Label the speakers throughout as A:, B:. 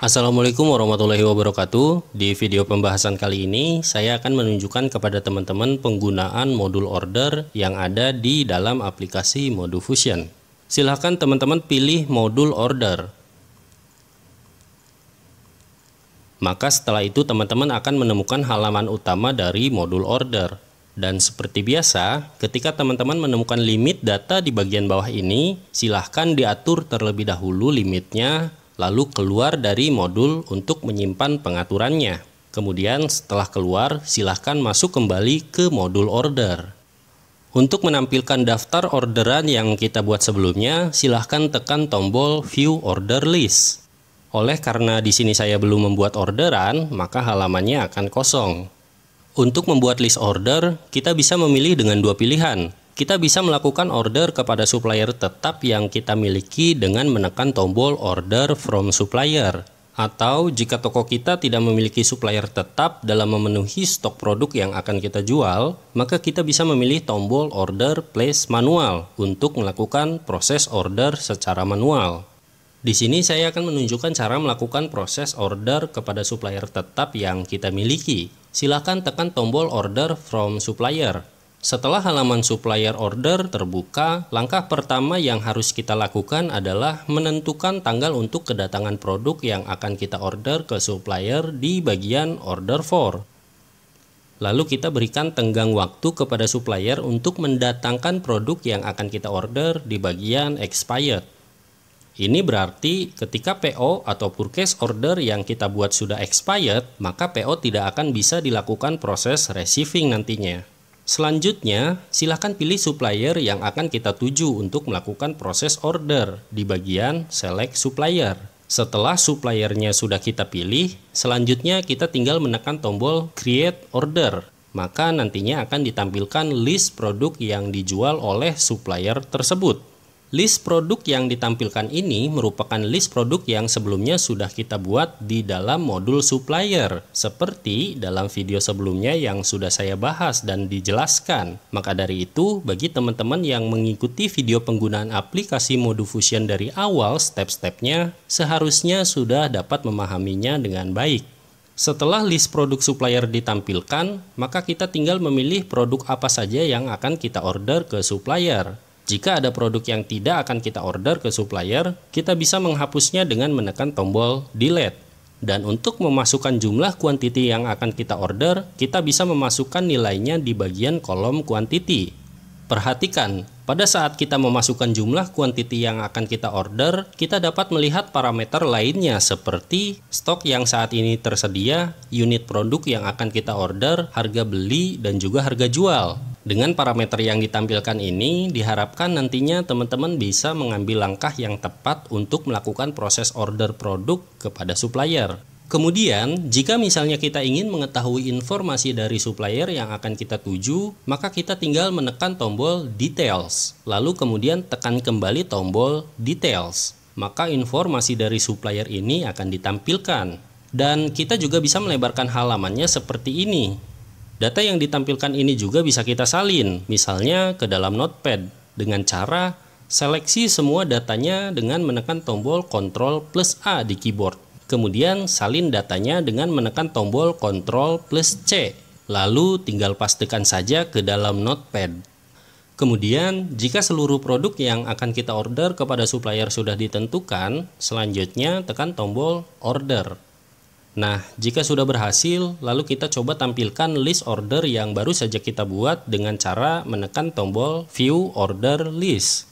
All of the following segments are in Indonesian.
A: Assalamualaikum warahmatullahi wabarakatuh. Di video pembahasan kali ini, saya akan menunjukkan kepada teman-teman penggunaan modul order yang ada di dalam aplikasi ModuFusion. Silahkan teman-teman pilih modul order. Maka setelah itu teman-teman akan menemukan halaman utama dari modul order. Dan seperti biasa, ketika teman-teman menemukan limit data di bagian bawah ini, silahkan diatur terlebih dahulu limitnya, lalu keluar dari modul untuk menyimpan pengaturannya. Kemudian setelah keluar, silahkan masuk kembali ke modul order. Untuk menampilkan daftar orderan yang kita buat sebelumnya, silahkan tekan tombol View Order List. Oleh karena di sini saya belum membuat orderan, maka halamannya akan kosong. Untuk membuat list order, kita bisa memilih dengan dua pilihan. Kita bisa melakukan order kepada supplier tetap yang kita miliki dengan menekan tombol Order from Supplier. Atau jika toko kita tidak memiliki supplier tetap dalam memenuhi stok produk yang akan kita jual, maka kita bisa memilih tombol Order Place Manual untuk melakukan proses order secara manual. Di sini saya akan menunjukkan cara melakukan proses order kepada supplier tetap yang kita miliki. Silakan tekan tombol Order from Supplier. Setelah halaman supplier order terbuka, langkah pertama yang harus kita lakukan adalah menentukan tanggal untuk kedatangan produk yang akan kita order ke supplier di bagian Order For. Lalu kita berikan tenggang waktu kepada supplier untuk mendatangkan produk yang akan kita order di bagian Expired. Ini berarti ketika PO atau purchase order yang kita buat sudah expired, maka PO tidak akan bisa dilakukan proses receiving nantinya. Selanjutnya, silahkan pilih supplier yang akan kita tuju untuk melakukan proses order di bagian Select Supplier. Setelah suppliernya sudah kita pilih, selanjutnya kita tinggal menekan tombol Create Order. Maka nantinya akan ditampilkan list produk yang dijual oleh supplier tersebut. List produk yang ditampilkan ini merupakan list produk yang sebelumnya sudah kita buat di dalam modul supplier, seperti dalam video sebelumnya yang sudah saya bahas dan dijelaskan. Maka dari itu, bagi teman-teman yang mengikuti video penggunaan aplikasi ModuFusion dari awal step-stepnya, seharusnya sudah dapat memahaminya dengan baik. Setelah list produk supplier ditampilkan, maka kita tinggal memilih produk apa saja yang akan kita order ke supplier. Jika ada produk yang tidak akan kita order ke supplier, kita bisa menghapusnya dengan menekan tombol Delete. Dan untuk memasukkan jumlah quantity yang akan kita order, kita bisa memasukkan nilainya di bagian kolom quantity. Perhatikan, pada saat kita memasukkan jumlah quantity yang akan kita order, kita dapat melihat parameter lainnya seperti stok yang saat ini tersedia, unit produk yang akan kita order, harga beli, dan juga harga jual. Dengan parameter yang ditampilkan ini, diharapkan nantinya teman-teman bisa mengambil langkah yang tepat untuk melakukan proses order produk kepada supplier. Kemudian, jika misalnya kita ingin mengetahui informasi dari supplier yang akan kita tuju, maka kita tinggal menekan tombol Details, lalu kemudian tekan kembali tombol Details. Maka informasi dari supplier ini akan ditampilkan. Dan kita juga bisa melebarkan halamannya seperti ini. Data yang ditampilkan ini juga bisa kita salin, misalnya ke dalam Notepad, dengan cara seleksi semua datanya dengan menekan tombol Ctrl+A di keyboard. Kemudian salin datanya dengan menekan tombol Ctrl+C. Lalu tinggal pastekan saja ke dalam Notepad. Kemudian, jika seluruh produk yang akan kita order kepada supplier sudah ditentukan, selanjutnya tekan tombol Order. Nah, jika sudah berhasil, lalu kita coba tampilkan list order yang baru saja kita buat dengan cara menekan tombol View Order List.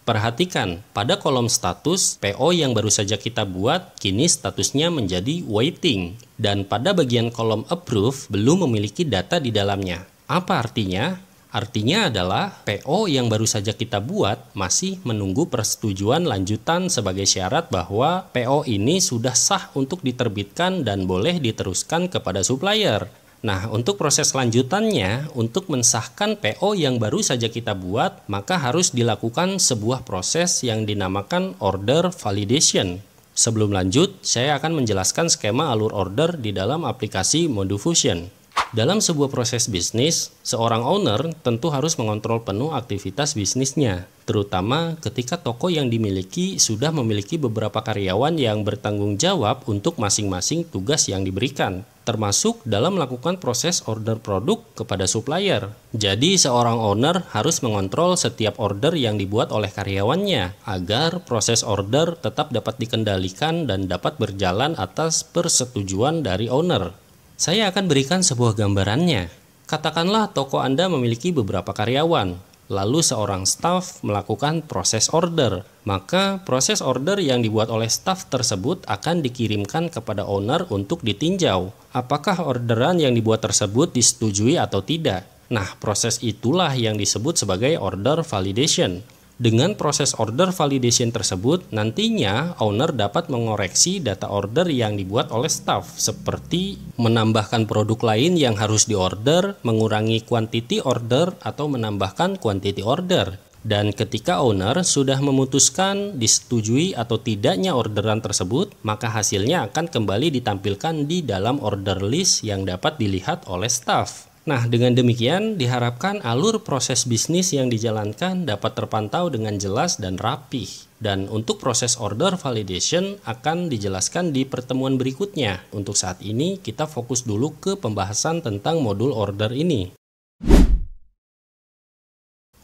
A: Perhatikan, pada kolom status, PO yang baru saja kita buat, kini statusnya menjadi waiting. Dan pada bagian kolom Approve, belum memiliki data di dalamnya. Apa artinya? Artinya adalah PO yang baru saja kita buat masih menunggu persetujuan lanjutan sebagai syarat bahwa PO ini sudah sah untuk diterbitkan dan boleh diteruskan kepada supplier. Nah, untuk proses lanjutannya, untuk mensahkan PO yang baru saja kita buat, maka harus dilakukan sebuah proses yang dinamakan Order Validation. Sebelum lanjut, saya akan menjelaskan skema alur order di dalam aplikasi ModuFusion. Dalam sebuah proses bisnis, seorang owner tentu harus mengontrol penuh aktivitas bisnisnya, terutama ketika toko yang dimiliki sudah memiliki beberapa karyawan yang bertanggung jawab untuk masing-masing tugas yang diberikan, termasuk dalam melakukan proses order produk kepada supplier. Jadi seorang owner harus mengontrol setiap order yang dibuat oleh karyawannya, agar proses order tetap dapat dikendalikan dan dapat berjalan atas persetujuan dari owner. Saya akan berikan sebuah gambarannya. Katakanlah toko Anda memiliki beberapa karyawan, lalu seorang staf melakukan proses order. Maka proses order yang dibuat oleh staf tersebut akan dikirimkan kepada owner untuk ditinjau. Apakah orderan yang dibuat tersebut disetujui atau tidak? Nah, proses itulah yang disebut sebagai order validation. Dengan proses order validation tersebut, nantinya owner dapat mengoreksi data order yang dibuat oleh staff, seperti menambahkan produk lain yang harus diorder, mengurangi quantity order, atau menambahkan quantity order. Dan ketika owner sudah memutuskan disetujui atau tidaknya orderan tersebut, maka hasilnya akan kembali ditampilkan di dalam order list yang dapat dilihat oleh staff. Nah, dengan demikian diharapkan alur proses bisnis yang dijalankan dapat terpantau dengan jelas dan rapih. Dan untuk proses order validation akan dijelaskan di pertemuan berikutnya. Untuk saat ini kita fokus dulu ke pembahasan tentang modul order ini.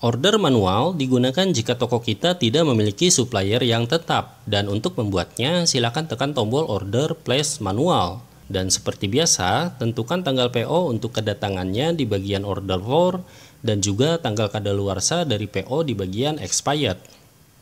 A: Order manual digunakan jika toko kita tidak memiliki supplier yang tetap. Dan untuk membuatnya silakan tekan tombol order place manual. Dan seperti biasa, tentukan tanggal PO untuk kedatangannya di bagian order for dan juga tanggal kadaluarsa dari PO di bagian expired.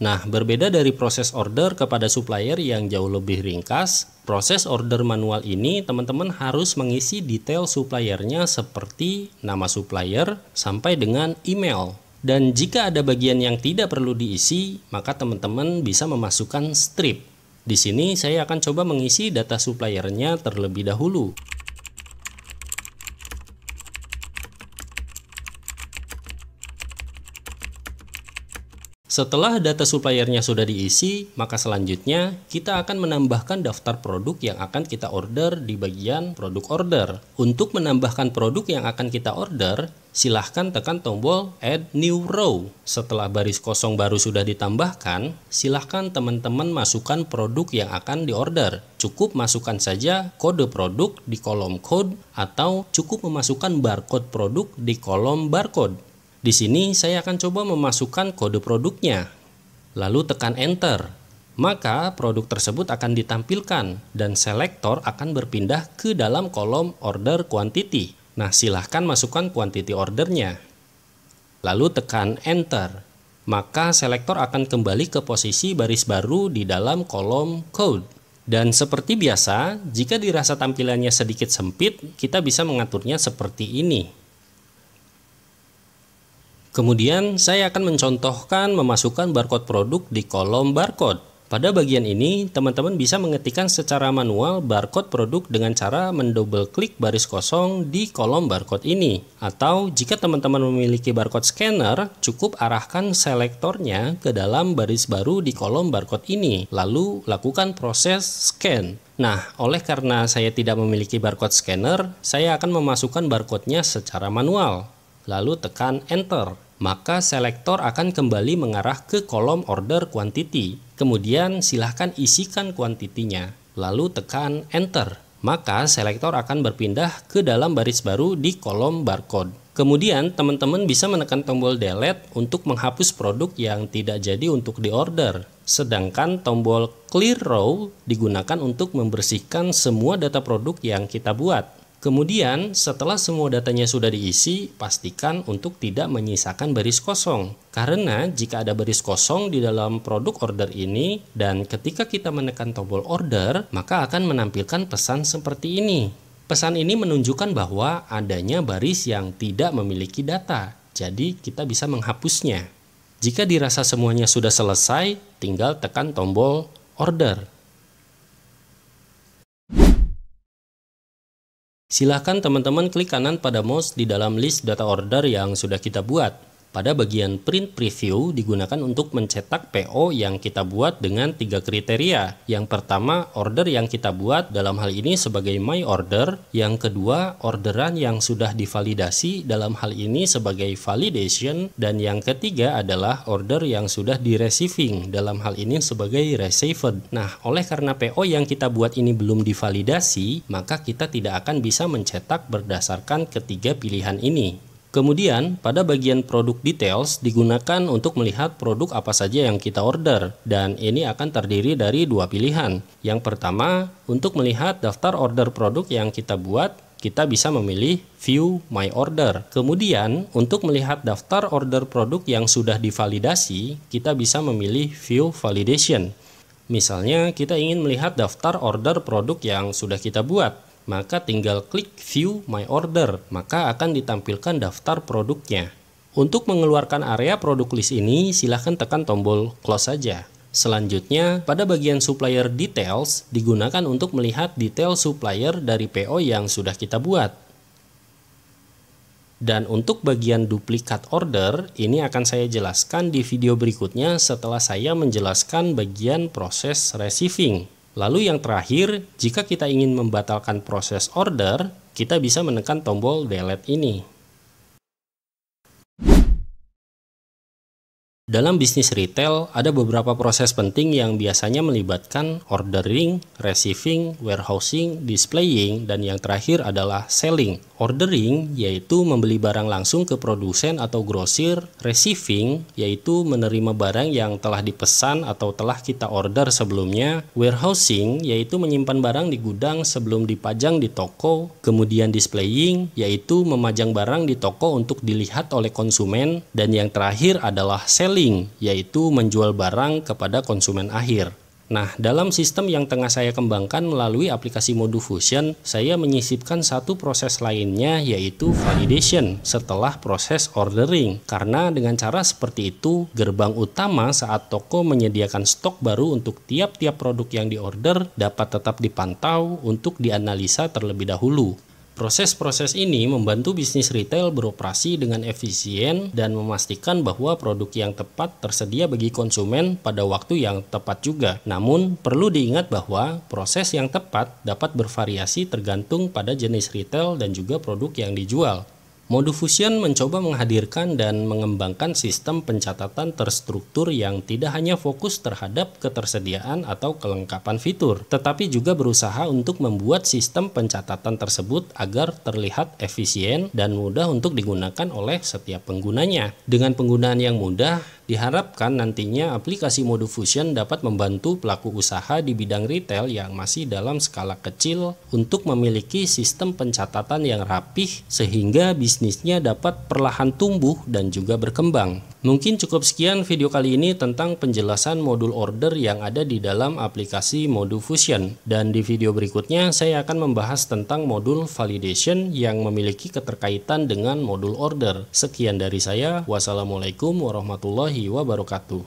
A: Nah, berbeda dari proses order kepada supplier yang jauh lebih ringkas, proses order manual ini teman-teman harus mengisi detail suppliernya seperti nama supplier sampai dengan email. Dan jika ada bagian yang tidak perlu diisi, maka teman-teman bisa memasukkan strip. Di sini saya akan coba mengisi data suppliernya terlebih dahulu. Setelah data suppliernya sudah diisi, maka selanjutnya kita akan menambahkan daftar produk yang akan kita order di bagian produk order. Untuk menambahkan produk yang akan kita order, silahkan tekan tombol Add New Row. Setelah baris kosong baru sudah ditambahkan, silahkan teman-teman masukkan produk yang akan diorder. Cukup masukkan saja kode produk di kolom code atau cukup memasukkan barcode produk di kolom barcode. Di sini saya akan coba memasukkan kode produknya. Lalu tekan Enter. Maka produk tersebut akan ditampilkan dan selektor akan berpindah ke dalam kolom Order Quantity. Nah, silahkan masukkan quantity ordernya. Lalu tekan Enter. Maka selektor akan kembali ke posisi baris baru di dalam kolom Code. Dan seperti biasa, jika dirasa tampilannya sedikit sempit, kita bisa mengaturnya seperti ini. Kemudian saya akan mencontohkan memasukkan barcode produk di kolom barcode. Pada bagian ini, teman-teman bisa mengetikkan secara manual barcode produk dengan cara mendouble klik baris kosong di kolom barcode ini. Atau jika teman-teman memiliki barcode scanner, cukup arahkan selektornya ke dalam baris baru di kolom barcode ini. Lalu lakukan proses scan. Nah, oleh karena saya tidak memiliki barcode scanner, saya akan memasukkan barcode-nya secara manual. Lalu tekan Enter. Maka selektor akan kembali mengarah ke kolom order quantity. Kemudian silahkan isikan kuantitinya. Lalu tekan Enter. Maka selektor akan berpindah ke dalam baris baru di kolom barcode. Kemudian teman-teman bisa menekan tombol Delete untuk menghapus produk yang tidak jadi untuk diorder. Sedangkan tombol Clear Row digunakan untuk membersihkan semua data produk yang kita buat. Kemudian setelah semua datanya sudah diisi, pastikan untuk tidak menyisakan baris kosong. Karena jika ada baris kosong di dalam produk order ini dan ketika kita menekan tombol order, maka akan menampilkan pesan seperti ini. Pesan ini menunjukkan bahwa adanya baris yang tidak memiliki data. Jadi kita bisa menghapusnya. Jika dirasa semuanya sudah selesai, tinggal tekan tombol order. Silahkan teman-teman klik kanan pada mouse di dalam list data order yang sudah kita buat. Pada bagian print preview digunakan untuk mencetak PO yang kita buat dengan 3 kriteria. Yang pertama, order yang kita buat dalam hal ini sebagai my order. Yang kedua, orderan yang sudah divalidasi dalam hal ini sebagai validation. Dan yang ketiga adalah order yang sudah di receiving dalam hal ini sebagai received. Nah, oleh karena PO yang kita buat ini belum divalidasi, maka kita tidak akan bisa mencetak berdasarkan ketiga pilihan ini. Kemudian, pada bagian produk details digunakan untuk melihat produk apa saja yang kita order, dan ini akan terdiri dari dua pilihan. Yang pertama, untuk melihat daftar order produk yang kita buat, kita bisa memilih View My Order. Kemudian, untuk melihat daftar order produk yang sudah divalidasi, kita bisa memilih View Validation. Misalnya, kita ingin melihat daftar order produk yang sudah kita buat. Maka tinggal klik View My Order, maka akan ditampilkan daftar produknya. Untuk mengeluarkan area produk list ini, silahkan tekan tombol Close saja. Selanjutnya, pada bagian Supplier Details, digunakan untuk melihat detail supplier dari PO yang sudah kita buat. Dan untuk bagian duplikat order, ini akan saya jelaskan di video berikutnya setelah saya menjelaskan bagian proses receiving. Lalu yang terakhir, jika kita ingin membatalkan proses order, kita bisa menekan tombol delete ini. Dalam bisnis retail, ada beberapa proses penting yang biasanya melibatkan ordering, receiving, warehousing, displaying, dan yang terakhir adalah selling. Ordering yaitu membeli barang langsung ke produsen atau grosir, receiving yaitu menerima barang yang telah dipesan atau telah kita order sebelumnya, warehousing yaitu menyimpan barang di gudang sebelum dipajang di toko, kemudian displaying yaitu memajang barang di toko untuk dilihat oleh konsumen, dan yang terakhir adalah selling yaitu menjual barang kepada konsumen akhir. Nah, dalam sistem yang tengah saya kembangkan melalui aplikasi Modufusion, saya menyisipkan satu proses lainnya yaitu validation setelah proses ordering. Karena dengan cara seperti itu, gerbang utama saat toko menyediakan stok baru untuk tiap-tiap produk yang diorder dapat tetap dipantau untuk dianalisa terlebih dahulu. Proses-proses ini membantu bisnis retail beroperasi dengan efisien dan memastikan bahwa produk yang tepat tersedia bagi konsumen pada waktu yang tepat juga. Namun, perlu diingat bahwa proses yang tepat dapat bervariasi tergantung pada jenis retail dan juga produk yang dijual. Modufusion mencoba menghadirkan dan mengembangkan sistem pencatatan terstruktur yang tidak hanya fokus terhadap ketersediaan atau kelengkapan fitur, tetapi juga berusaha untuk membuat sistem pencatatan tersebut agar terlihat efisien dan mudah untuk digunakan oleh setiap penggunanya. Dengan penggunaan yang mudah, diharapkan nantinya aplikasi Modufusion dapat membantu pelaku usaha di bidang retail yang masih dalam skala kecil untuk memiliki sistem pencatatan yang rapih sehingga bisnisnya dapat perlahan tumbuh dan juga berkembang. Mungkin cukup sekian video kali ini tentang penjelasan modul order yang ada di dalam aplikasi Modufusion. Dan di video berikutnya saya akan membahas tentang modul validation yang memiliki keterkaitan dengan modul order. Sekian dari saya. Wassalamualaikum warahmatullahi wabarakatuh.